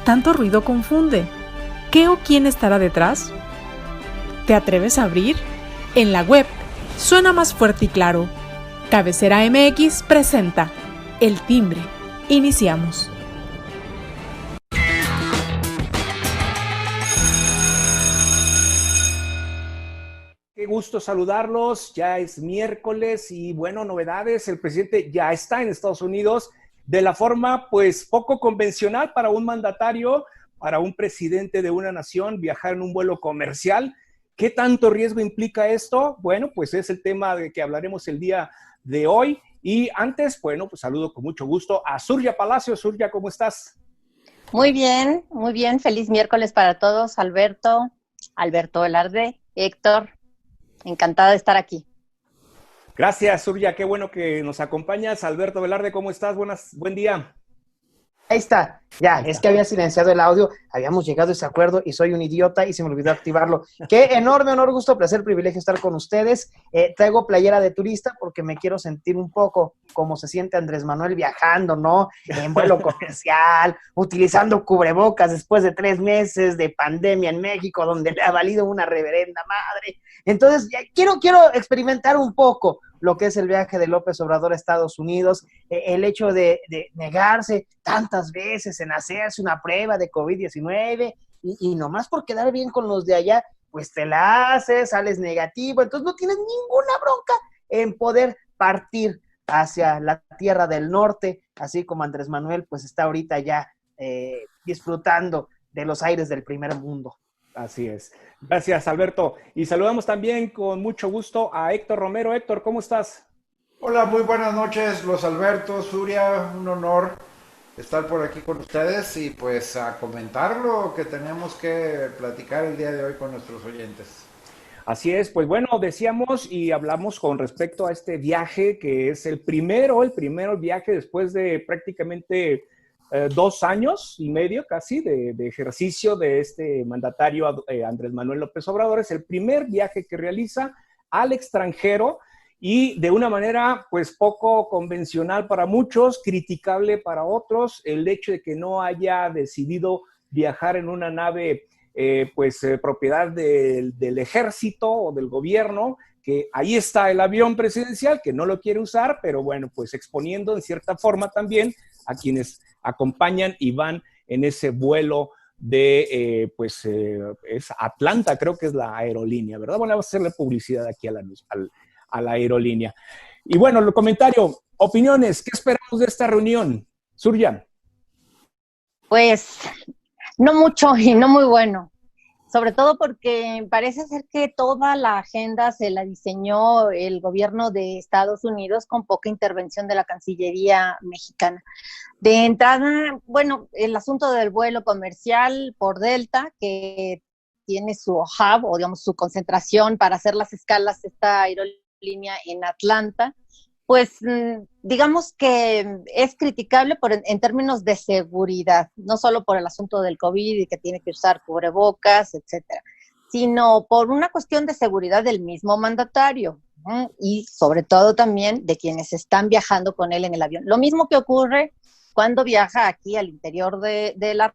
¿Tanto ruido confunde? ¿Qué o quién estará detrás? ¿Te atreves a abrir? En la web suena más fuerte y claro. Cabecera MX presenta El Timbre. Iniciamos. Qué gusto saludarlos, ya es miércoles y bueno, novedades, el presidente ya está en Estados Unidos de la forma pues poco convencional para un mandatario, para un presidente de una nación viajar en un vuelo comercial. ¿Qué tanto riesgo implica esto? Bueno, pues es el tema de que hablaremos el día de hoy y antes, bueno, pues saludo con mucho gusto a Surya Palacio. Surya, ¿cómo estás? Muy bien, feliz miércoles para todos, Alberto Velarde, Héctor, encantada de estar aquí. Gracias, Surya, qué bueno que nos acompañas. Alberto Velarde, ¿cómo estás? Buen día. Ahí está, ya, Ahí es está. que había silenciado el audio, habíamos llegado a ese acuerdo y soy un idiota y se me olvidó activarlo. Qué enorme honor, gusto, placer, privilegio estar con ustedes. Traigo playera de turista porque me quiero sentir un poco como se siente Andrés Manuel viajando, ¿no? En vuelo comercial, utilizando cubrebocas después de 3 meses de pandemia en México, donde le ha valido una reverenda madre. Entonces, ya, quiero experimentar un poco lo que es el viaje de López Obrador a Estados Unidos, el hecho de negarse tantas veces en hacerse una prueba de COVID-19 y nomás por quedar bien con los de allá, pues te la haces, sales negativo, entonces no tienes ninguna bronca en poder partir hacia la tierra del norte, así como Andrés Manuel pues está ahorita ya disfrutando de los aires del primer mundo. Así es. Gracias, Alberto. Y saludamos también con mucho gusto a Héctor Romero. Héctor, ¿cómo estás? Hola, muy buenas noches, los Albertos, Surya, un honor estar por aquí con ustedes y pues a comentar lo que tenemos que platicar el día de hoy con nuestros oyentes. Así es, pues bueno, decíamos y hablamos con respecto a este viaje que es el primero viaje después de prácticamente 2 años y medio casi de ejercicio de este mandatario Andrés Manuel López Obrador. Es el primer viaje que realiza al extranjero y de una manera pues poco convencional para muchos, criticable para otros, el hecho de que no haya decidido viajar en una nave propiedad del ejército o del gobierno, que ahí está el avión presidencial, que no lo quiere usar, pero bueno, pues exponiendo en cierta forma también a quienes acompañan y van en ese vuelo de, es Atlanta, creo que es la aerolínea, ¿verdad? Bueno, vamos a hacerle publicidad aquí a la aerolínea. Y bueno, el comentario, opiniones, ¿qué esperamos de esta reunión? Surya. Pues no mucho y no muy bueno, sobre todo porque parece ser que toda la agenda se la diseñó el gobierno de Estados Unidos con poca intervención de la Cancillería mexicana. De entrada, bueno, el asunto del vuelo comercial por Delta, que tiene su hub o digamos su concentración para hacer las escalas esta aerolínea en Atlanta, pues digamos que es criticable en términos de seguridad, no solo por el asunto del COVID y que tiene que usar cubrebocas, etcétera, sino por una cuestión de seguridad del mismo mandatario, y sobre todo también de quienes están viajando con él en el avión. Lo mismo que ocurre cuando viaja aquí al interior de la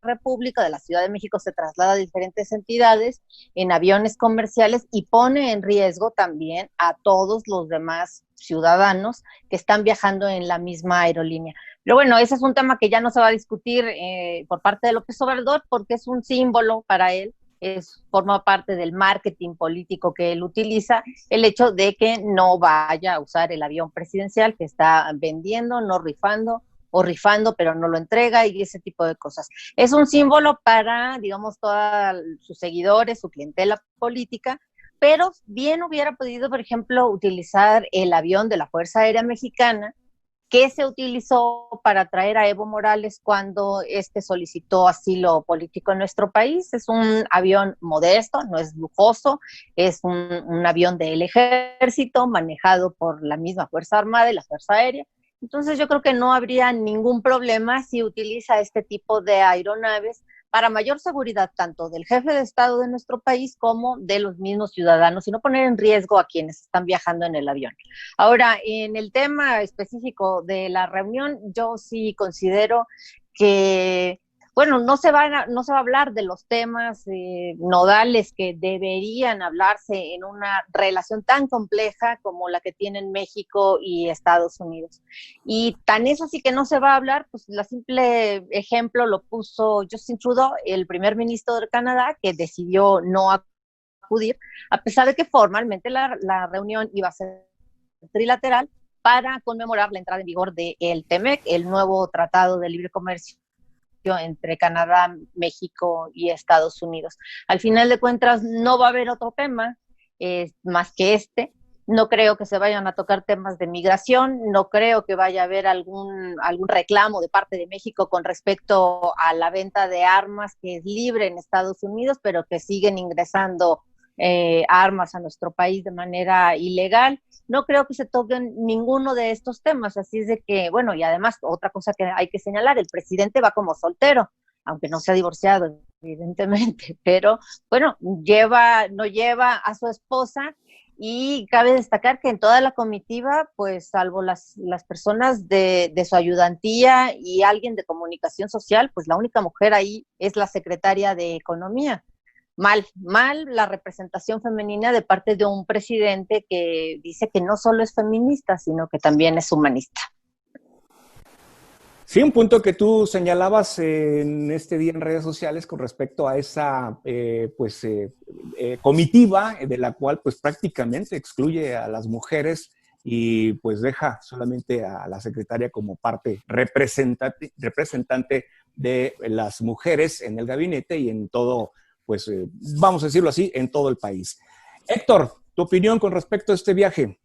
República, de la Ciudad de México, se traslada a diferentes entidades en aviones comerciales y pone en riesgo también a todos los demás ciudadanos que están viajando en la misma aerolínea. Pero bueno, ese es un tema que ya no se va a discutir por parte de López Obrador porque es un símbolo para él, forma parte del marketing político que él utiliza, el hecho de que no vaya a usar el avión presidencial que está vendiendo, no rifando, o rifando pero no lo entrega y ese tipo de cosas. Es un símbolo para, digamos, todos sus seguidores, su clientela política, pero bien hubiera podido, por ejemplo, utilizar el avión de la Fuerza Aérea Mexicana que se utilizó para traer a Evo Morales cuando solicitó asilo político en nuestro país. Es un avión modesto, no es lujoso, es un avión del ejército manejado por la misma Fuerza Armada y la Fuerza Aérea. Entonces yo creo que no habría ningún problema si utiliza este tipo de aeronaves para mayor seguridad tanto del jefe de Estado de nuestro país como de los mismos ciudadanos y no poner en riesgo a quienes están viajando en el avión. Ahora, en el tema específico de la reunión, yo sí considero que bueno, no se va a hablar de los temas nodales que deberían hablarse en una relación tan compleja como la que tienen México y Estados Unidos. Y tan es así que no se va a hablar, pues la simple ejemplo lo puso Justin Trudeau, el primer ministro de Canadá, que decidió no acudir, a pesar de que formalmente la reunión iba a ser trilateral para conmemorar la entrada en vigor del TEMEC, el nuevo Tratado de Libre Comercio entre Canadá, México y Estados Unidos. Al final de cuentas, no va a haber otro tema más que este. No creo que se vayan a tocar temas de migración, no creo que vaya a haber algún reclamo de parte de México con respecto a la venta de armas que es libre en Estados Unidos, pero que siguen ingresando armas a nuestro país de manera ilegal. No creo que se toquen ninguno de estos temas, así es de que, bueno, y además otra cosa que hay que señalar, el presidente va como soltero, aunque no se ha divorciado, evidentemente, pero bueno, no lleva a su esposa, y cabe destacar que en toda la comitiva, pues salvo las personas de su ayudantía y alguien de comunicación social, pues la única mujer ahí es la secretaria de Economía. Mal la representación femenina de parte de un presidente que dice que no solo es feminista, sino que también es humanista. Sí, un punto que tú señalabas en este día en redes sociales con respecto a esa comitiva de la cual pues prácticamente excluye a las mujeres y pues deja solamente a la secretaria como parte representante de las mujeres en el gabinete y en todo, pues vamos a decirlo así, en todo el país. Héctor, tu opinión con respecto a este viaje.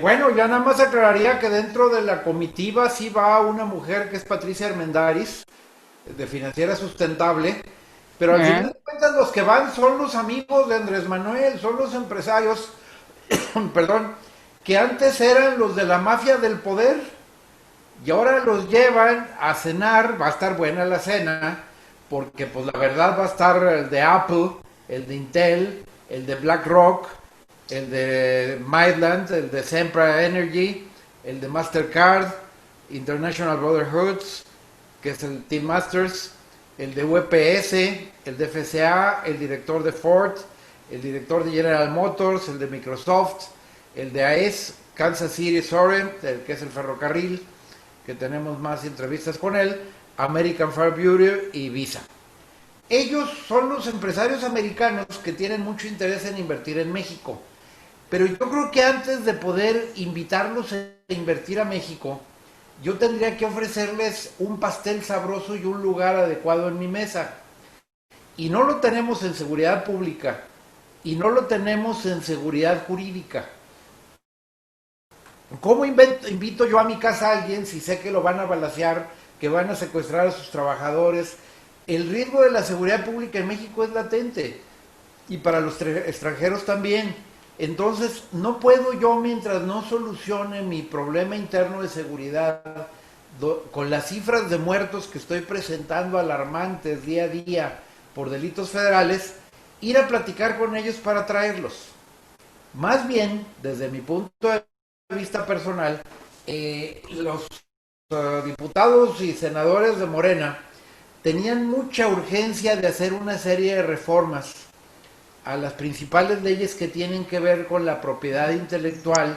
Bueno, ya nada más aclararía que dentro de la comitiva sí va una mujer que es Patricia Armendáriz, de Financiera Sustentable, pero al final de cuentas los que van son los amigos de Andrés Manuel, son los empresarios, perdón, que antes eran los de la mafia del poder y ahora los llevan a cenar. Va a estar buena la cena, porque pues la verdad va a estar el de Apple, el de Intel, el de BlackRock, el de Midland, el de Sempra Energy, el de Mastercard, International Brotherhoods, que es el Team Masters, el de UPS, el de FCA, el director de Ford, el director de General Motors, el de Microsoft, el de AES, Kansas City Southern, que es el ferrocarril, que tenemos más entrevistas con él, American Fire Beauty y Visa. Ellos son los empresarios americanos que tienen mucho interés en invertir en México. Pero yo creo que antes de poder invitarlos a invertir a México, yo tendría que ofrecerles un pastel sabroso y un lugar adecuado en mi mesa. Y no lo tenemos en seguridad pública, y no lo tenemos en seguridad jurídica. ¿Cómo invito yo a mi casa a alguien si sé que lo van a balacear, que van a secuestrar a sus trabajadores? El riesgo de la seguridad pública en México es latente, y para los extranjeros también. Entonces, no puedo yo, mientras no solucione mi problema interno de seguridad, con las cifras de muertos que estoy presentando alarmantes día a día por delitos federales, ir a platicar con ellos para traerlos. Más bien, desde mi punto de vista personal, los diputados y senadores de Morena tenían mucha urgencia de hacer una serie de reformas a las principales leyes que tienen que ver con la propiedad intelectual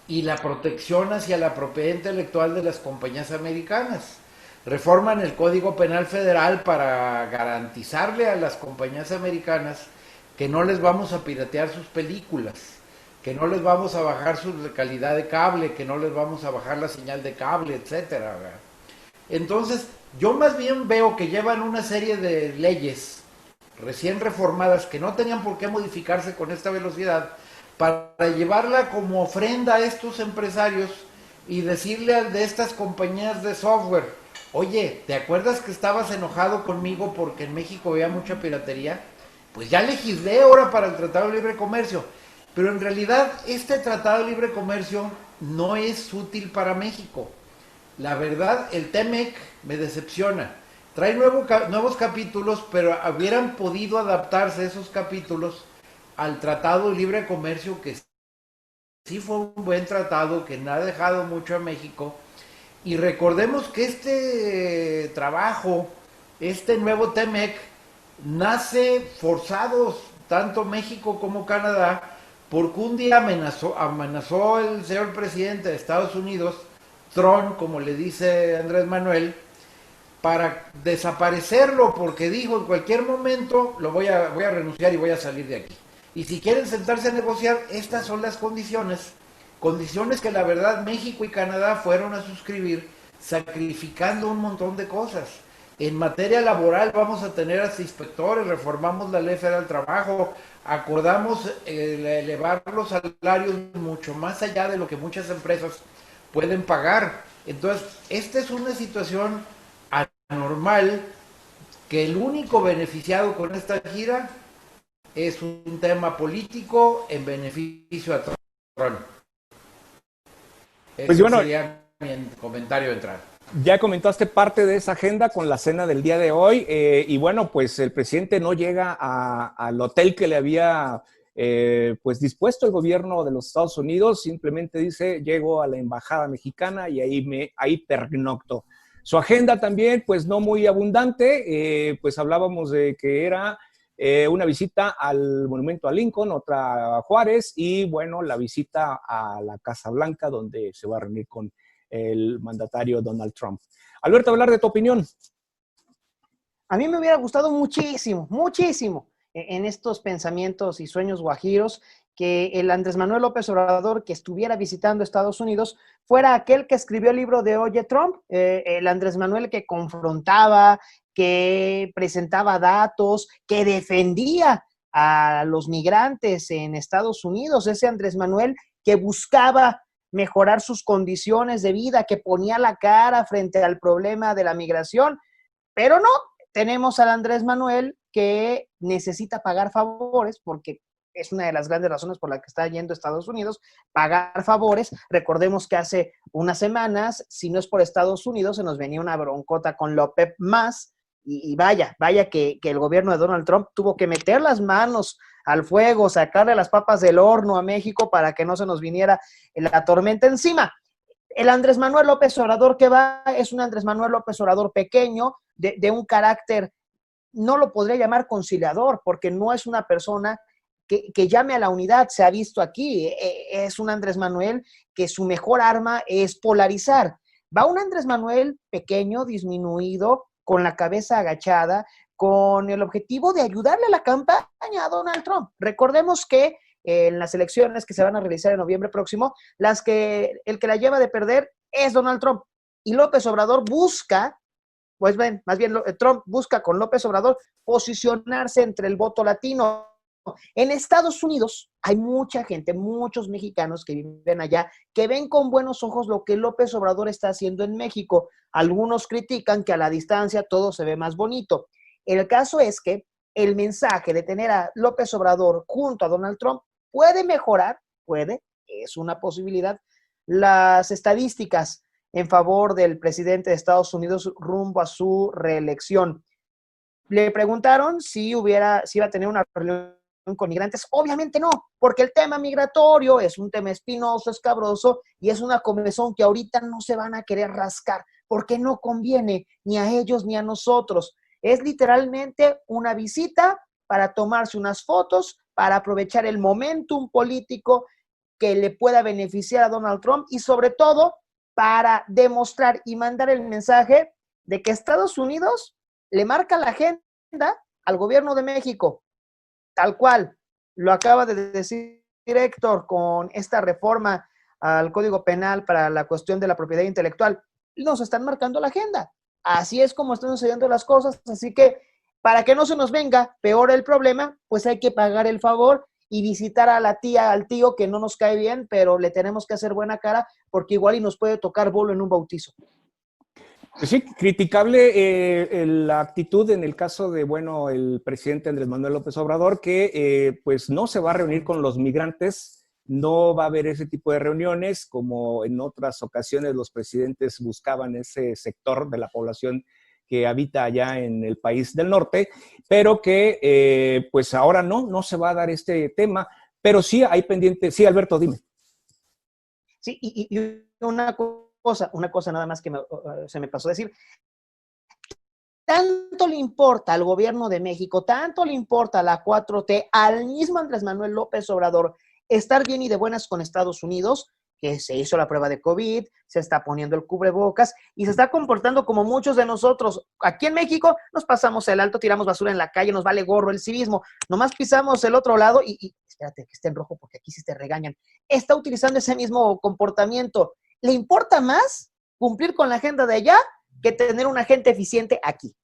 y la protección hacia la propiedad intelectual de las compañías americanas. Reforman el Código Penal Federal para garantizarle a las compañías americanas que no les vamos a piratear sus películas, que no les vamos a bajar su calidad de cable, que no les vamos a bajar la señal de cable, etcétera. Entonces, yo más bien veo que llevan una serie de leyes recién reformadas que no tenían por qué modificarse con esta velocidad, para llevarla como ofrenda a estos empresarios y decirle al de estas compañías de software: oye, ¿te acuerdas que estabas enojado conmigo porque en México había mucha piratería? Pues ya legislé ahora para el Tratado de Libre Comercio. Pero en realidad este Tratado de Libre Comercio no es útil para México. La verdad, el TEMEC me decepciona. Trae nuevos capítulos, pero hubieran podido adaptarse esos capítulos al Tratado de Libre Comercio, que sí fue un buen tratado, que no ha dejado mucho a México. Y recordemos que este trabajo este nuevo TEMEC nace forzados, tanto México como Canadá, porque un día amenazó el señor presidente de Estados Unidos, Trump, como le dice Andrés Manuel, para desaparecerlo, porque dijo en cualquier momento voy a renunciar y voy a salir de aquí. Y si quieren sentarse a negociar, estas son las condiciones que la verdad México y Canadá fueron a suscribir, sacrificando un montón de cosas. En materia laboral vamos a tener hasta inspectores, reformamos la Ley Federal del Trabajo, acordamos elevar los salarios mucho más allá de lo que muchas empresas pueden pagar. Entonces, esta es una situación anormal, que el único beneficiado con esta gira es un tema político en beneficio a Trump. Pues bueno, sería mi comentario de entrada. Ya comentaste parte de esa agenda con la cena del día de hoy y bueno, pues el presidente no llega al hotel que le había pues dispuesto el gobierno de los Estados Unidos, simplemente dice, llego a la embajada mexicana y ahí pernocto. Su agenda también, pues no muy abundante, pues hablábamos de que era una visita al Monumento a Lincoln, otra a Juárez y bueno, la visita a la Casa Blanca donde se va a reunir con el mandatario Donald Trump. Alberto, hablar de tu opinión. A mí me hubiera gustado muchísimo en estos pensamientos y sueños guajiros que el Andrés Manuel López Obrador que estuviera visitando Estados Unidos fuera aquel que escribió el libro de Oye Trump, el Andrés Manuel que confrontaba, que presentaba datos, que defendía a los migrantes en Estados Unidos, ese Andrés Manuel que buscaba mejorar sus condiciones de vida, que ponía la cara frente al problema de la migración, pero no, tenemos al Andrés Manuel que necesita pagar favores porque es una de las grandes razones por la que está yendo a Estados Unidos, pagar favores. Recordemos que hace unas semanas, si no es por Estados Unidos, se nos venía una broncota con la OPEP más, y vaya que el gobierno de Donald Trump tuvo que meter las manos al fuego, sacarle las papas del horno a México para que no se nos viniera la tormenta encima. El Andrés Manuel López Obrador que va es un Andrés Manuel López Obrador pequeño, de un carácter, no lo podría llamar conciliador, porque no es una persona que llame a la unidad, se ha visto aquí, es un Andrés Manuel que su mejor arma es polarizar. Va un Andrés Manuel pequeño, disminuido, con la cabeza agachada, con el objetivo de ayudarle a la campaña a Donald Trump. Recordemos que en las elecciones que se van a realizar en noviembre próximo, el que la lleva de perder es Donald Trump. Y López Obrador busca, pues ven, más bien Trump busca con López Obrador posicionarse entre el voto latino. En Estados Unidos hay mucha gente, muchos mexicanos que viven allá, que ven con buenos ojos lo que López Obrador está haciendo en México. Algunos critican que a la distancia todo se ve más bonito. El caso es que el mensaje de tener a López Obrador junto a Donald Trump puede mejorar, es una posibilidad, las estadísticas en favor del presidente de Estados Unidos rumbo a su reelección. Le preguntaron si iba a tener una reunión con migrantes. Obviamente no, porque el tema migratorio es un tema espinoso, escabroso y es una comezón que ahorita no se van a querer rascar porque no conviene ni a ellos ni a nosotros. Es literalmente una visita para tomarse unas fotos, para aprovechar el momentum político que le pueda beneficiar a Donald Trump y sobre todo para demostrar y mandar el mensaje de que Estados Unidos le marca la agenda al gobierno de México. Tal cual, lo acaba de decir Héctor con esta reforma al Código Penal para la cuestión de la propiedad intelectual. Nos están marcando la agenda. Así es como están sucediendo las cosas. Así que para que no se nos venga peor el problema, pues hay que pagar el favor y visitar a la tía, al tío que no nos cae bien, pero le tenemos que hacer buena cara porque igual y nos puede tocar bolo en un bautizo. Pues sí, criticable la actitud en el caso de, bueno, el presidente Andrés Manuel López Obrador, que pues no se va a reunir con los migrantes, no va a haber ese tipo de reuniones, como en otras ocasiones los presidentes buscaban ese sector de la población que habita allá en el país del norte, pero que pues ahora no se va a dar este tema, pero sí hay pendiente. Sí, Alberto, dime. Sí, y una cosa nada más que se me pasó a decir. tanto le importa al gobierno de México, tanto le importa a la 4T, al mismo Andrés Manuel López Obrador, estar bien y de buenas con Estados Unidos, que se hizo la prueba de COVID, se está poniendo el cubrebocas y se está comportando como muchos de nosotros. Aquí en México nos pasamos el alto, tiramos basura en la calle, nos vale gorro el civismo, nomás pisamos el otro lado y espérate que esté en rojo porque aquí sí te regañan. Está utilizando ese mismo comportamiento. ¿Le importa más cumplir con la agenda de allá que tener un agente eficiente aquí?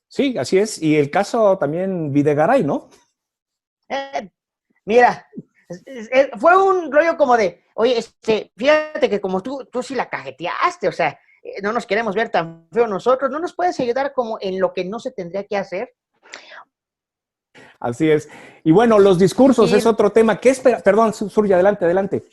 Sí, así es. Y el caso también Videgaray, ¿no? Mira, fue un rollo como de, oye, fíjate que como tú sí la cajeteaste, o sea, no nos queremos ver tan feo nosotros, ¿no nos puedes ayudar como en lo que no se tendría que hacer? Así es. Y bueno, los discursos Sí. es otro tema. ¿Qué espera? Perdón, Surya, adelante.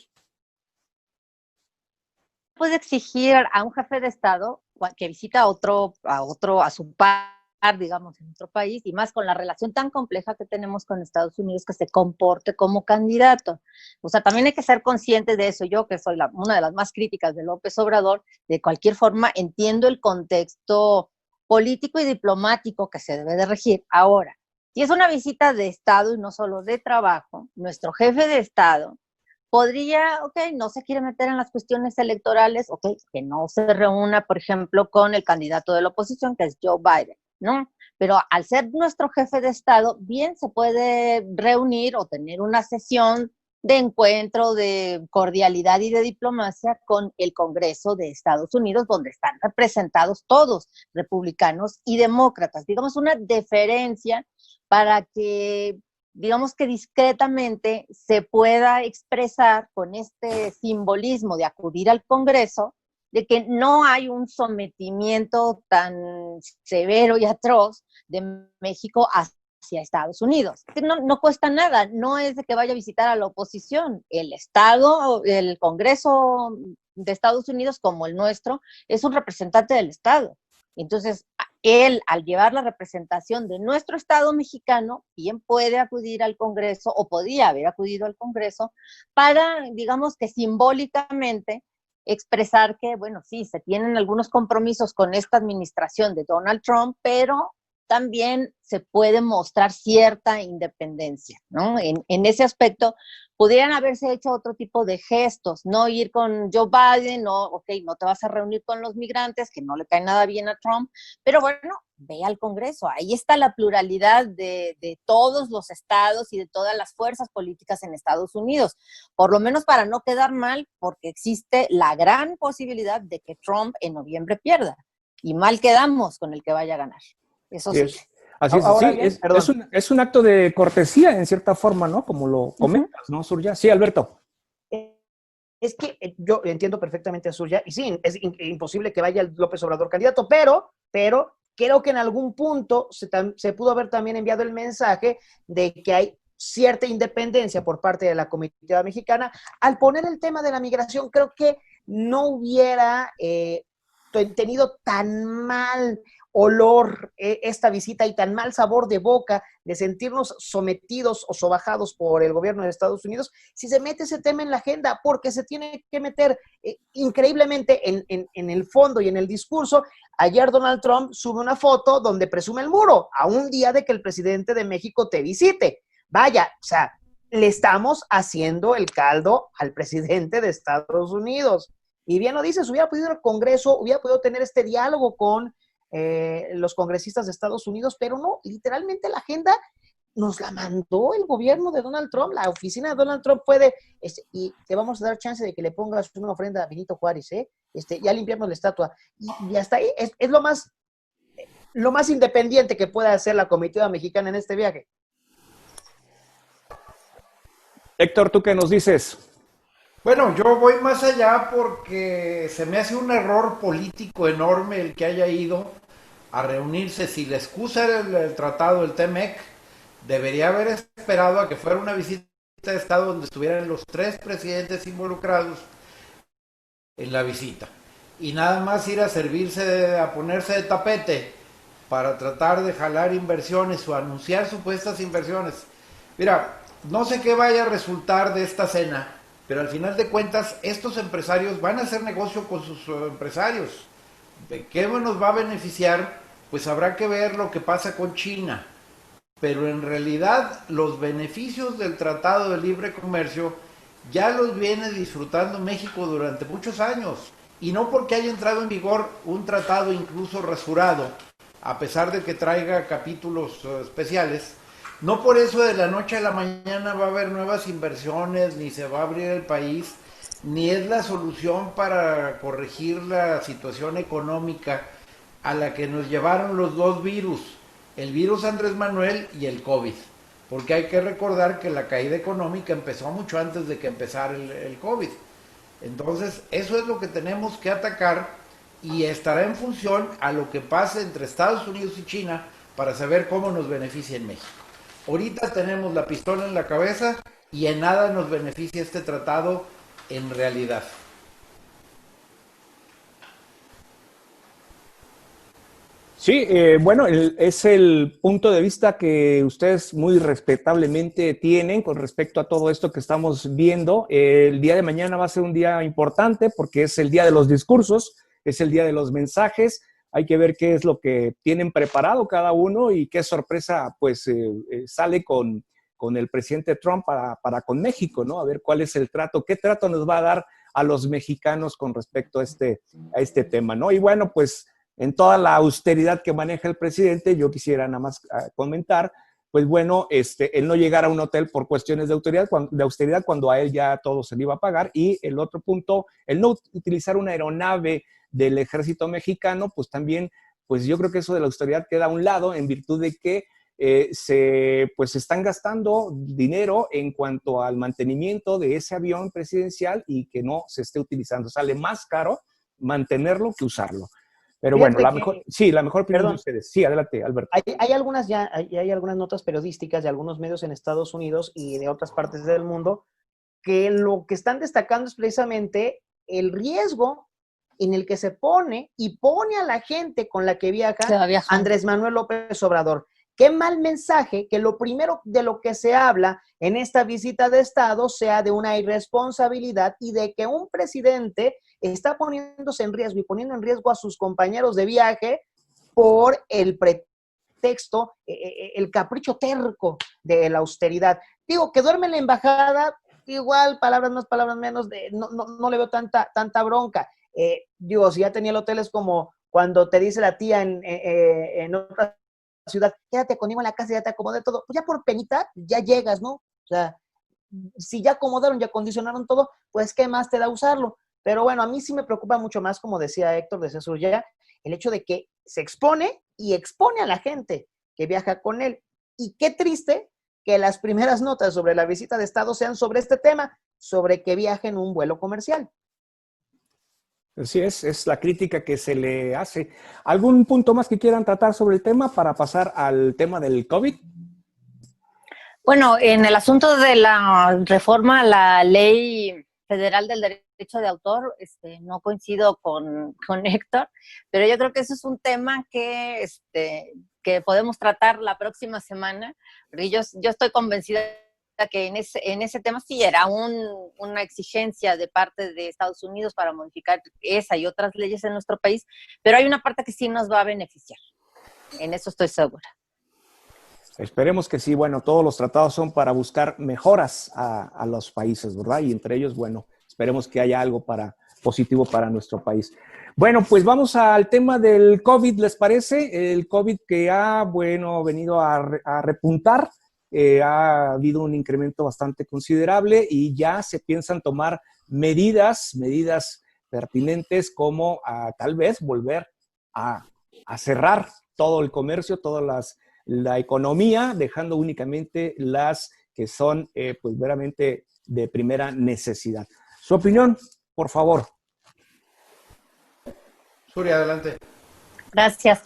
Puede exigir a un jefe de Estado que visita a su par, digamos, en otro país, y más con la relación tan compleja que tenemos con Estados Unidos, que se comporte como candidato. O sea, también hay que ser conscientes de eso. Yo, que soy una de las más críticas de López Obrador, de cualquier forma entiendo el contexto político y diplomático que se debe de regir. Ahora, si es una visita de Estado y no solo de trabajo, nuestro jefe de Estado podría, no se quiere meter en las cuestiones electorales, que no se reúna, por ejemplo, con el candidato de la oposición, que es Joe Biden, ¿no? Pero al ser nuestro jefe de Estado, bien se puede reunir o tener una sesión de encuentro, de cordialidad y de diplomacia con el Congreso de Estados Unidos, donde están representados todos, republicanos y demócratas. Digamos, una deferencia para que, digamos que discretamente se pueda expresar con este simbolismo de acudir al Congreso, de que no hay un sometimiento tan severo y atroz de México hacia Estados Unidos. No cuesta nada, no es de que vaya a visitar a la oposición. El Estado, el Congreso de Estados Unidos, como el nuestro, es un representante del Estado. Entonces, él, al llevar la representación de nuestro Estado mexicano, bien puede acudir al Congreso, o podía haber acudido al Congreso, para, digamos que simbólicamente, expresar que, bueno, sí, se tienen algunos compromisos con esta administración de Donald Trump, pero también se puede mostrar cierta independencia, ¿no? En ese aspecto, pudieran haberse hecho otro tipo de gestos, no ir con Joe Biden, no te vas a reunir con los migrantes, que no le cae nada bien a Trump, pero bueno, ve al Congreso, ahí está la pluralidad de todos los estados y de todas las fuerzas políticas en Estados Unidos, por lo menos para no quedar mal, porque existe la gran posibilidad de que Trump en noviembre pierda, y mal quedamos con el que vaya a ganar. Eso sí. Así es, Ahora sí, bien, es un acto de cortesía en cierta forma, ¿no? Como lo comentas, ¿no, Surya? Sí, Alberto. Es que yo entiendo perfectamente a Surya, y sí, es imposible que vaya el López Obrador candidato, pero creo que en algún punto se pudo haber también enviado el mensaje de que hay cierta independencia por parte de la comitiva mexicana. Al poner el tema de la migración, creo que no hubiera tenido tan mal olor esta visita y tan mal sabor de boca de sentirnos sometidos o sobajados por el gobierno de Estados Unidos si se mete ese tema en la agenda, porque se tiene que meter increíblemente en el fondo y en el discurso. Ayer Donald Trump sube una foto donde presume el muro a un día de que el presidente de México te visite. Vaya, o sea, le estamos haciendo el caldo al presidente de Estados Unidos. Y bien lo dices, hubiera podido ir al Congreso, hubiera podido tener este diálogo con los congresistas de Estados Unidos, pero no, literalmente la agenda nos la mandó el gobierno de Donald Trump, la oficina de Donald Trump puede, y te vamos a dar chance de que le pongas una ofrenda a Benito Juárez, ya limpiarnos la estatua, y hasta ahí es lo más independiente que pueda hacer la comitiva mexicana en este viaje. Héctor, ¿tú qué nos dices? Bueno, yo voy más allá porque se me hace un error político enorme el que haya ido a reunirse. Si la excusa era el tratado, el TEMEC, debería haber esperado a que fuera una visita de Estado donde estuvieran los 3 presidentes involucrados en la visita. Y nada más ir a servirse, a ponerse de tapete para tratar de jalar inversiones o anunciar supuestas inversiones. Mira, no sé qué vaya a resultar de esta cena, pero al final de cuentas estos empresarios van a hacer negocio con sus empresarios ¿De qué nos va a beneficiar? Pues habrá que ver lo que pasa con China. Pero en realidad los beneficios del Tratado de Libre Comercio ya los viene disfrutando México durante muchos años. Y no porque haya entrado en vigor un tratado incluso rasurado, a pesar de que traiga capítulos especiales, no por eso de la noche a la mañana va a haber nuevas inversiones, ni se va a abrir el país, ni es la solución para corregir la situación económica a la que nos llevaron los dos virus, el virus Andrés Manuel y el COVID. Porque hay que recordar que la caída económica empezó mucho antes de que empezara el COVID. Entonces, eso es lo que tenemos que atacar y estará en función a lo que pase entre Estados Unidos y China para saber cómo nos beneficia en México. Ahorita tenemos la pistola en la cabeza y en nada nos beneficia este tratado en realidad. Sí, bueno, es el punto de vista que ustedes muy respetablemente tienen con respecto a todo esto que estamos viendo. El día de mañana va a ser un día importante porque es el día de los discursos, es el día de los mensajes. Hay que ver qué es lo que tienen preparado cada uno y qué sorpresa pues sale con el presidente Trump para con México, ¿no? A ver cuál es el trato, qué trato nos va a dar a los mexicanos con respecto a este tema, ¿no? Y bueno, pues en toda la austeridad que maneja el presidente, yo quisiera nada más comentar, pues bueno, el no llegar a un hotel por cuestiones de austeridad cuando a él ya todo se le iba a pagar, y el otro punto, el no utilizar una aeronave del ejército mexicano, pues también, pues yo creo que eso de la austeridad queda a un lado en virtud de que se están gastando dinero en cuanto al mantenimiento de ese avión presidencial y que no se esté utilizando. Sale más caro mantenerlo que usarlo. Pero Fíjate bueno, que, la mejor opinión de perdón, ustedes. Sí, adelante, Alberto. hay algunas notas periodísticas de algunos medios en Estados Unidos y de otras partes del mundo que lo que están destacando es precisamente el riesgo en el que se pone y pone a la gente con la que viaja Andrés Manuel López Obrador. Qué mal mensaje que lo primero de lo que se habla en esta visita de Estado sea de una irresponsabilidad y de que un presidente está poniéndose en riesgo y poniendo en riesgo a sus compañeros de viaje por el pretexto, el capricho terco de la austeridad. Digo, que duerme en la embajada, igual, palabras más, palabras menos, no le veo tanta bronca. Digo, si ya tenía el hotel es como cuando te dice la tía en otra ciudad, quédate conmigo en la casa, ya te acomodé todo, pues ya por penita, ya llegas, ¿no? O sea, si ya acomodaron, ya acondicionaron todo, pues qué más te da usarlo. Pero bueno, a mí sí me preocupa mucho más, como decía Héctor de Cesur ya, el hecho de que se expone y expone a la gente que viaja con él. Y qué triste que las primeras notas sobre la visita de Estado sean sobre este tema, sobre que viaje en un vuelo comercial. Así es la crítica que se le hace. ¿Algún punto más que quieran tratar sobre el tema para pasar al tema del COVID? Bueno, en el asunto de la reforma a la Ley Federal del Derecho de Autor, no coincido con Héctor, pero yo creo que eso es un tema que podemos tratar la próxima semana, porque yo estoy convencida que en ese tema sí era una exigencia de parte de Estados Unidos para modificar esa y otras leyes en nuestro país, pero hay una parte que sí nos va a beneficiar, en eso estoy segura. Esperemos que sí. Bueno, todos los tratados son para buscar mejoras a los países, ¿verdad? Y entre ellos, bueno, esperemos que haya algo positivo para nuestro país. Bueno, pues vamos al tema del COVID, ¿les parece? El COVID que ha, venido a repuntar. Ha habido un incremento bastante considerable y ya se piensan tomar medidas pertinentes como tal vez volver a cerrar todo el comercio, la economía, dejando únicamente las que son pues veramente de primera necesidad. Su opinión, por favor. Suria, adelante. Gracias.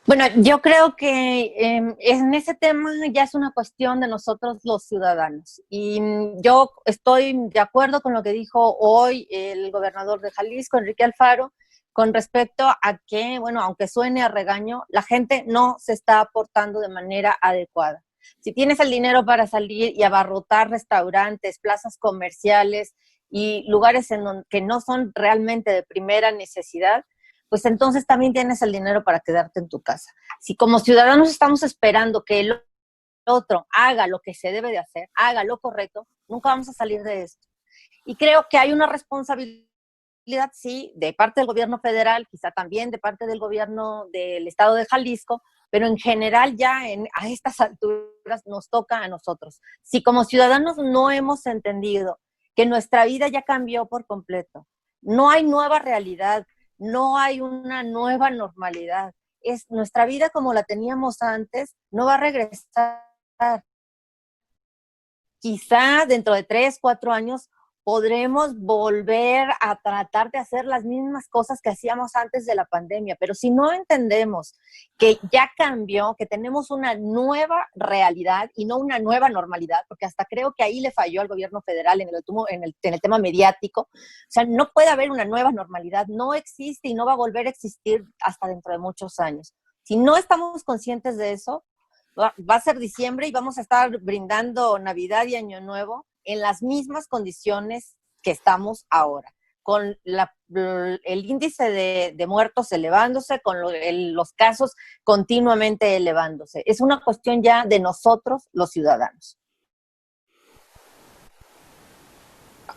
Bueno, yo creo que en ese tema ya es una cuestión de nosotros los ciudadanos. Y yo estoy de acuerdo con lo que dijo hoy el gobernador de Jalisco, Enrique Alfaro, con respecto a que, bueno, aunque suene a regaño, la gente no se está aportando de manera adecuada. Si tienes el dinero para salir y abarrotar restaurantes, plazas comerciales y lugares que no son realmente de primera necesidad, pues entonces también tienes el dinero para quedarte en tu casa. Si como ciudadanos estamos esperando que el otro haga lo que se debe de hacer, haga lo correcto, nunca vamos a salir de esto. Y creo que hay una responsabilidad, sí, de parte del gobierno federal, quizá también de parte del gobierno del estado de Jalisco, pero en general ya a estas alturas nos toca a nosotros. Si como ciudadanos no hemos entendido que nuestra vida ya cambió por completo, no hay nueva realidad, no hay una nueva normalidad, es nuestra vida como la teníamos antes, no va a regresar. Quizá dentro de 3, 4 años podremos volver a tratar de hacer las mismas cosas que hacíamos antes de la pandemia, pero si no entendemos que ya cambió, que tenemos una nueva realidad y no una nueva normalidad, porque hasta creo que ahí le falló al gobierno federal en el tema mediático, o sea, no puede haber una nueva normalidad, no existe y no va a volver a existir hasta dentro de muchos años. Si no estamos conscientes de eso, va a ser diciembre y vamos a estar brindando Navidad y Año Nuevo en las mismas condiciones que estamos ahora, con el índice de muertos elevándose, con los casos continuamente elevándose. Es una cuestión ya de nosotros, los ciudadanos.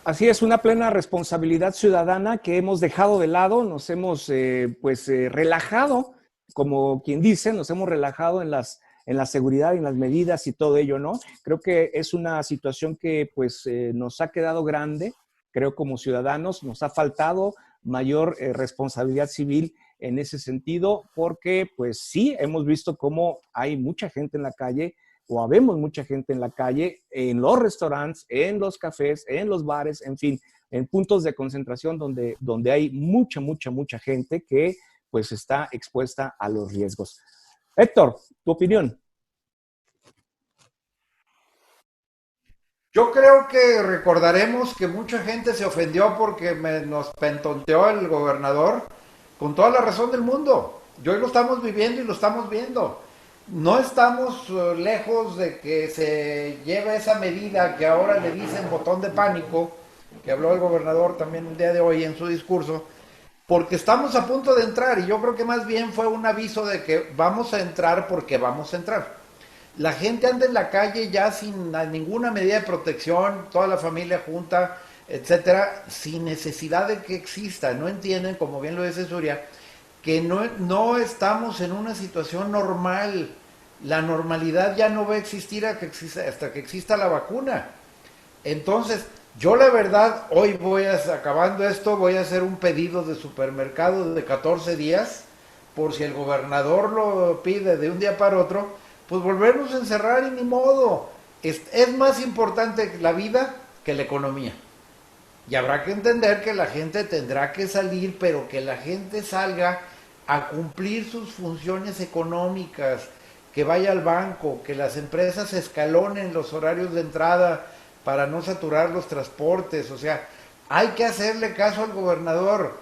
Así es, una plena responsabilidad ciudadana que hemos dejado de lado, nos hemos relajado, como quien dice, nos hemos relajado en la seguridad y en las medidas y todo ello, ¿no? Creo que es una situación que pues nos ha quedado grande, creo como ciudadanos, nos ha faltado mayor responsabilidad civil en ese sentido, porque pues sí, hemos visto cómo hay mucha gente en la calle, o habemos mucha gente en la calle, en los restaurantes, en los cafés, en los bares, en fin, en puntos de concentración donde hay mucha gente que pues está expuesta a los riesgos. Héctor, tu opinión. Yo creo que recordaremos que mucha gente se ofendió porque nos pentonteó el gobernador con toda la razón del mundo. Y hoy lo estamos viviendo y lo estamos viendo. No estamos lejos de que se lleve esa medida que ahora le dicen botón de pánico, que habló el gobernador también el día de hoy en su discurso, porque estamos a punto de entrar y yo creo que más bien fue un aviso de que vamos a entrar porque vamos a entrar. La gente anda en la calle ya sin ninguna medida de protección, toda la familia junta, etcétera, sin necesidad de que exista. No entienden, como bien lo dice Surya, que no estamos en una situación normal. La normalidad ya no va a existir hasta que exista la vacuna. Entonces, yo la verdad, hoy acabando esto, voy a hacer un pedido de supermercado de 14 días, por si el gobernador lo pide de un día para otro, pues volvernos a encerrar y ni modo. Es más importante la vida que la economía. Y habrá que entender que la gente tendrá que salir, pero que la gente salga a cumplir sus funciones económicas, que vaya al banco, que las empresas escalonen los horarios de entrada para no saturar los transportes. O sea, hay que hacerle caso al gobernador.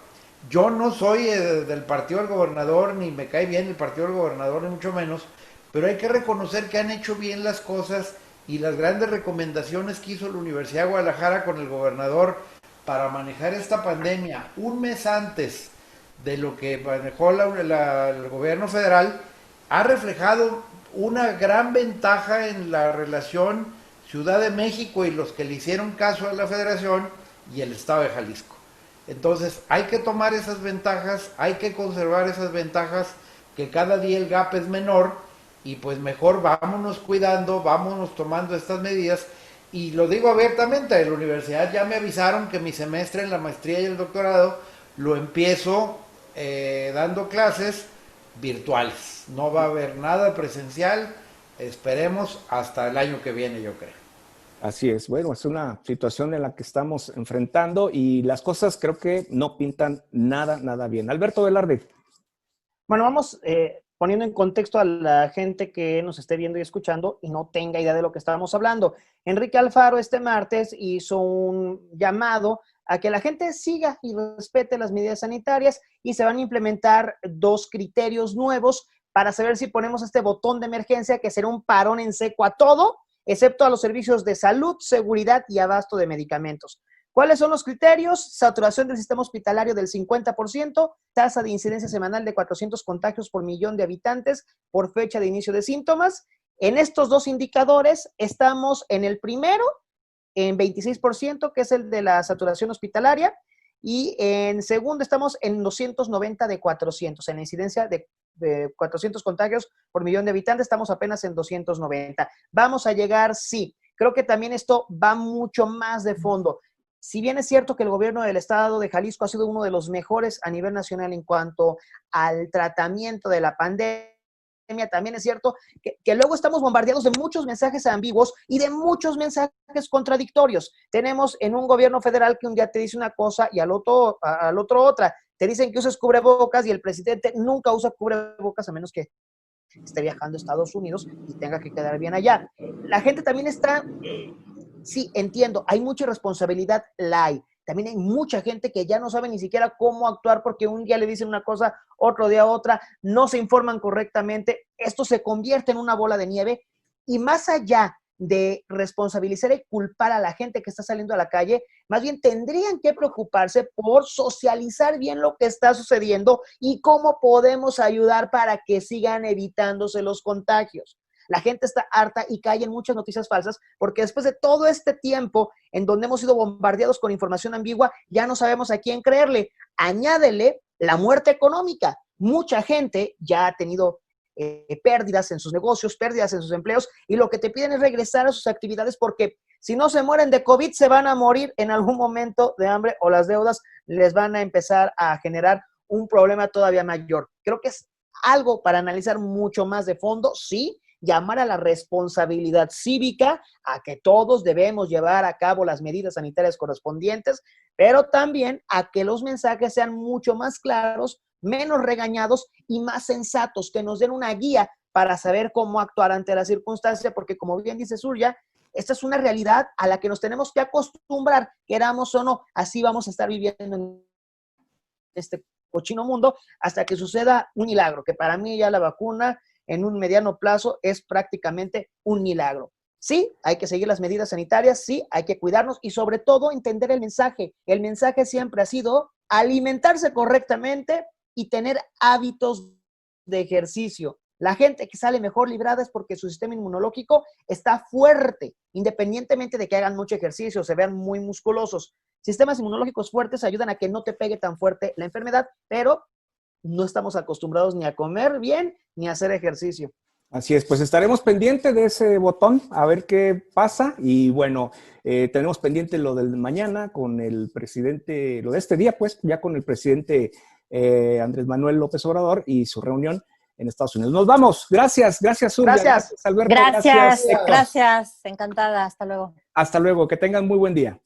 Yo no soy del partido del gobernador, ni me cae bien el partido del gobernador, ni mucho menos, pero hay que reconocer que han hecho bien las cosas y las grandes recomendaciones que hizo la Universidad de Guadalajara con el gobernador para manejar esta pandemia un mes antes de lo que manejó el gobierno federal, ha reflejado una gran ventaja en la relación Ciudad de México y los que le hicieron caso a la federación y el estado de Jalisco. Entonces hay que tomar esas ventajas, hay que conservar esas ventajas, que cada día el gap es menor. Y pues mejor vámonos cuidando, vámonos tomando estas medidas. Y lo digo abiertamente, en la universidad ya me avisaron que mi semestre en la maestría y el doctorado lo empiezo dando clases virtuales. No va a haber nada presencial, esperemos hasta el año que viene, yo creo. Así es, bueno, es una situación en la que estamos enfrentando y las cosas creo que no pintan nada bien. Alberto Velarde. Bueno, vamos poniendo en contexto a la gente que nos esté viendo y escuchando y no tenga idea de lo que estábamos hablando. Enrique Alfaro este martes hizo un llamado a que la gente siga y respete las medidas sanitarias y se van a implementar 2 criterios nuevos para saber si ponemos este botón de emergencia, que será un parón en seco a todo, excepto a los servicios de salud, seguridad y abasto de medicamentos. ¿Cuáles son los criterios? Saturación del sistema hospitalario del 50%, tasa de incidencia semanal de 400 contagios por millón de habitantes por fecha de inicio de síntomas. En estos dos indicadores estamos en el primero, en 26%, que es el de la saturación hospitalaria, y en segundo estamos en 290 de 400, en la incidencia de 400 contagios por millón de habitantes, estamos apenas en 290. Vamos a llegar, sí. Creo que también esto va mucho más de fondo. Si bien es cierto que el gobierno del estado de Jalisco ha sido uno de los mejores a nivel nacional en cuanto al tratamiento de la pandemia, también es cierto que luego estamos bombardeados de muchos mensajes ambiguos y de muchos mensajes contradictorios. Tenemos en un gobierno federal que un día te dice una cosa y al otro otra. Te dicen que uses cubrebocas y el presidente nunca usa cubrebocas a menos que esté viajando a Estados Unidos y tenga que quedar bien allá. La gente también está, sí, entiendo, hay mucha irresponsabilidad, la hay. También hay mucha gente que ya no sabe ni siquiera cómo actuar porque un día le dicen una cosa, otro día otra, no se informan correctamente. Esto se convierte en una bola de nieve y más allá de responsabilizar y culpar a la gente que está saliendo a la calle, más bien tendrían que preocuparse por socializar bien lo que está sucediendo y cómo podemos ayudar para que sigan evitándose los contagios. La gente está harta y cae en muchas noticias falsas porque después de todo este tiempo en donde hemos sido bombardeados con información ambigua, ya no sabemos a quién creerle. Añádele la muerte económica. Mucha gente ya ha tenido pérdidas en sus negocios, pérdidas en sus empleos, y lo que te piden es regresar a sus actividades porque si no se mueren de COVID, se van a morir en algún momento de hambre o las deudas les van a empezar a generar un problema todavía mayor. Creo que es algo para analizar mucho más de fondo, sí, llamar a la responsabilidad cívica, a que todos debemos llevar a cabo las medidas sanitarias correspondientes, pero también a que los mensajes sean mucho más claros, menos regañados y más sensatos, que nos den una guía para saber cómo actuar ante la circunstancia, porque como bien dice Surya, esta es una realidad a la que nos tenemos que acostumbrar, queramos o no, así vamos a estar viviendo en este cochino mundo hasta que suceda un milagro, que para mí ya la vacuna en un mediano plazo es prácticamente un milagro. Sí, hay que seguir las medidas sanitarias, sí, hay que cuidarnos y sobre todo entender el mensaje. El mensaje siempre ha sido alimentarse correctamente y tener hábitos de ejercicio. La gente que sale mejor librada es porque su sistema inmunológico está fuerte, independientemente de que hagan mucho ejercicio, se vean muy musculosos. Sistemas inmunológicos fuertes ayudan a que no te pegue tan fuerte la enfermedad, pero no estamos acostumbrados ni a comer bien ni a hacer ejercicio. Así es, pues estaremos pendientes de ese botón a ver qué pasa y bueno, tenemos pendiente lo del mañana con el presidente, lo de este día pues, ya con el presidente Andrés Manuel López Obrador y su reunión en Estados Unidos. Nos vamos, gracias Surya, gracias Alberto. Gracias, encantada, hasta luego. Hasta luego, que tengan muy buen día.